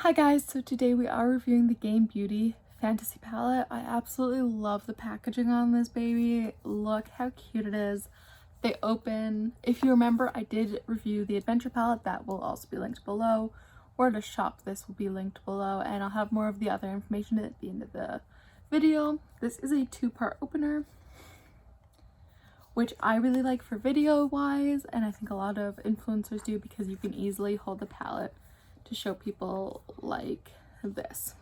Hi guys, so today we are reviewing the Game Beauty Fantasy Palette. I absolutely love the packaging on this baby. Look how cute it is. They open, if you remember, I did review the Adventure Palette. That will also be linked below. Where to shop this will be linked below, and I'll have more of the other information at the end of the video. This is a two-part opener, which I really like for video wise, and I think a lot of influencers do because you can easily hold the palette to show people like this.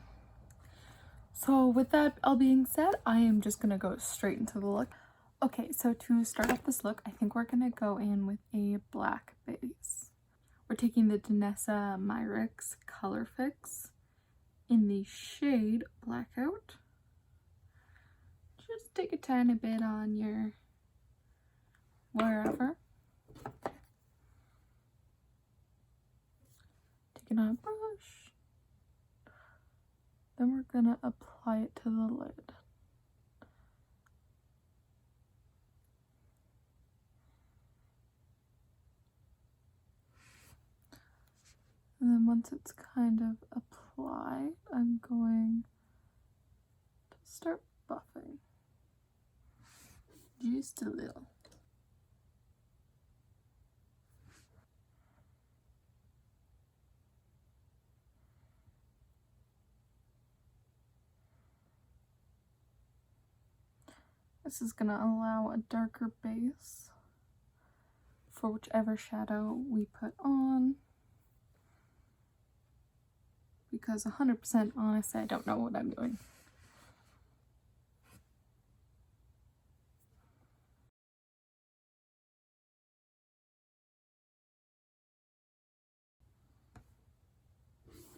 So with that all being said, I am just gonna go straight into the look. Okay, so to start off this look, I think we're gonna go in with a black base. We're taking the Danessa Myrix Color Fix in the shade Blackout. Just take a tiny bit on your wherever. Take it on a brush. Then we're gonna apply it to the lid. And then once it's kind of applied, I'm going to start buffing. Just a little. This is going to allow a darker base for whichever shadow we put on. Because 100% honestly, I don't know what I'm doing.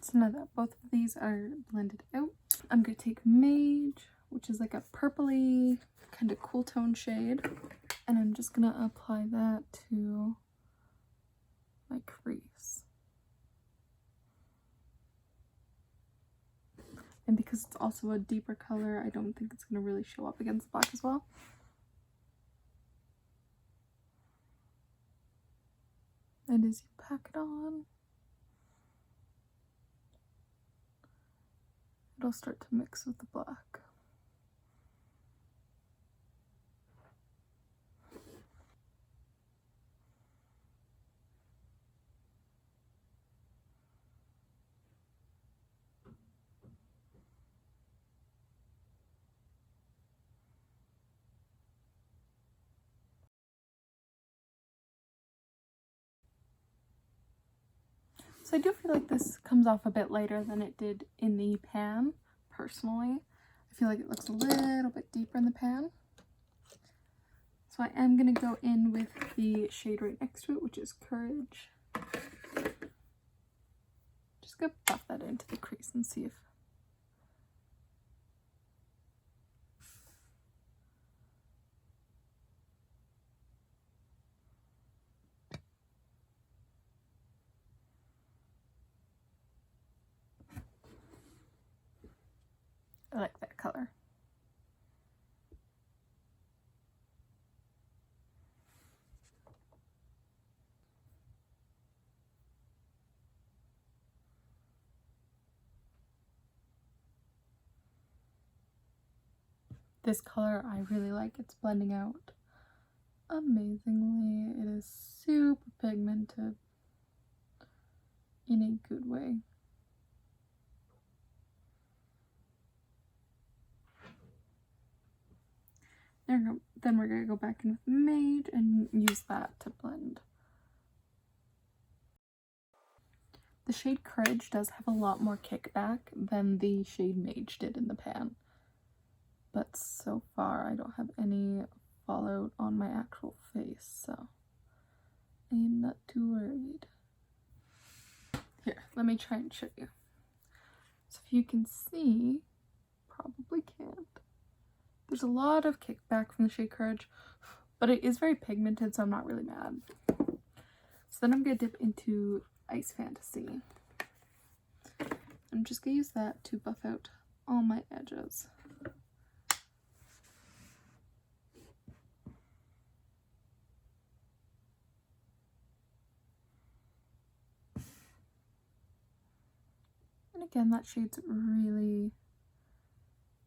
So now that both of these are blended out, I'm going to take Mage, which is like a purpley kind of cool tone shade, and I'm just going to apply that to my crease. And because it's also a deeper color, I don't think it's going to really show up against the black as well. And as you pack it on, it'll start to mix with the black. So I do feel like this comes off a bit lighter than it did in the pan, personally. I feel like it looks a little bit deeper in the pan. So I am going to go in with the shade right next to it, which is Courage. Just going to buff that into the crease and see if... I like that color. This color I really like. It's blending out amazingly. It is super pigmented in a good way. Then we're going to go back in with Mage and use that to blend. The shade Courage does have a lot more kickback than the shade Mage did in the pan. But so far I don't have any fallout on my actual face, so I am not too worried. Here, let me try and show you. So if you can see, probably can't. There's a lot of kickback from the shade Courage, but it is very pigmented, so I'm not really mad. So then I'm going to dip into Ice Fantasy. I'm just going to use that to buff out all my edges. again, that shade's really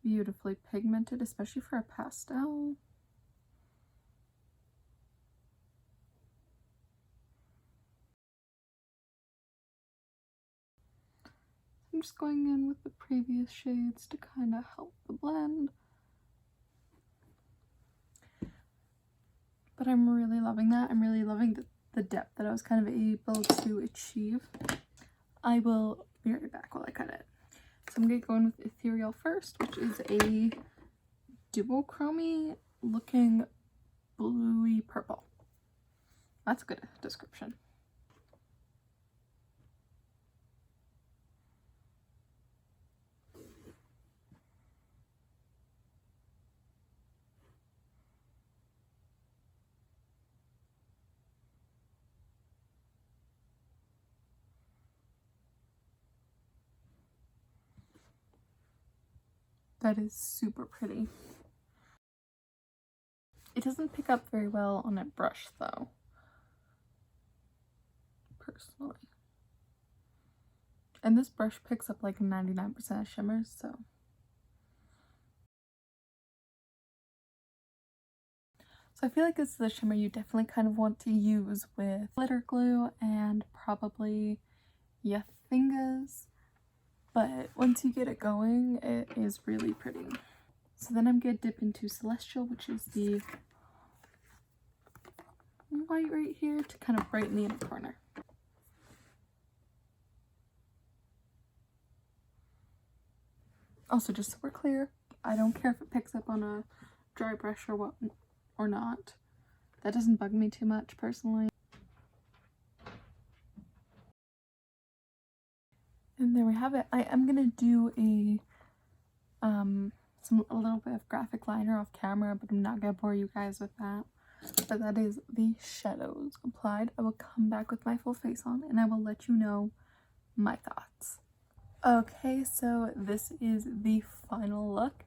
beautifully pigmented, especially for a pastel. I'm just going in with the previous shades to kind of help the blend. But I'm really loving that. I'm really loving the depth that I was kind of able to achieve. I will be right back while I cut it. So I'm going to go in with Ethereal first, which is a duochrome looking bluey purple. That's a good description. That is super pretty. It doesn't pick up very well on a brush though, personally. And this brush picks up like 99% of shimmers, so. So I feel like this is a shimmer you definitely kind of want to use with glitter glue and probably your fingers. But once you get it going, it is really pretty. So then I'm going to dip into Celestial, which is the white right here, to kind of brighten the inner corner. Also, just so we're clear, I don't care if it picks up on a dry brush or what or not. That doesn't bug me too much personally. And there we have it. I am gonna do a little bit of graphic liner off camera, but I'm not gonna bore you guys with that. But that is the shadows applied. I will come back with my full face on and I will let you know my thoughts. Okay, so this is the final look.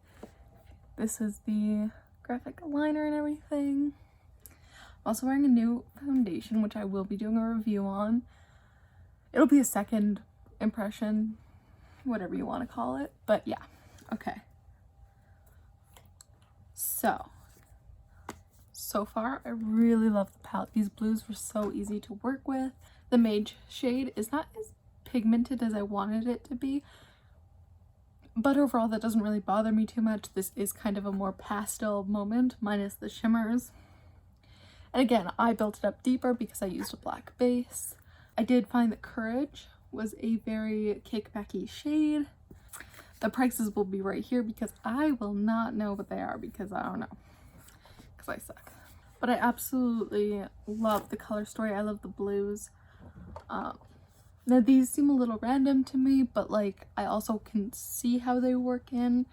This is the graphic liner and everything. I'm also wearing a new foundation, which I will be doing a review on. It'll be a second impression, whatever you want to call it, but yeah. Okay, so far I really love the palette. These blues were so easy to work with. The Mage shade is not as pigmented as I wanted it to be, but overall that doesn't really bother me too much. This is kind of a more pastel moment minus the shimmers. And again, I built it up deeper because I used a black base. I did find that Courage was a very cake-backy shade. The prices will be right here because I will not know what they are because I don't know. Because I suck. But I absolutely love the color story. I love the blues. Now these seem a little random to me, but like I also can see how they work in.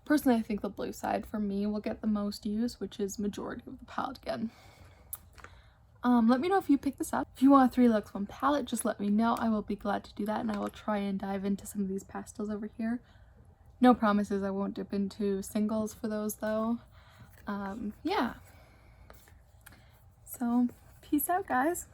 Personally, I think the blue side for me will get the most use, which is majority of the palette again. Let me know if you pick this up. If you want a 3 looks 1 palette, just let me know. I will be glad to do that, and I will try and dive into some of these pastels over here. No promises, I won't dip into singles for those though. Yeah. So, peace out, guys.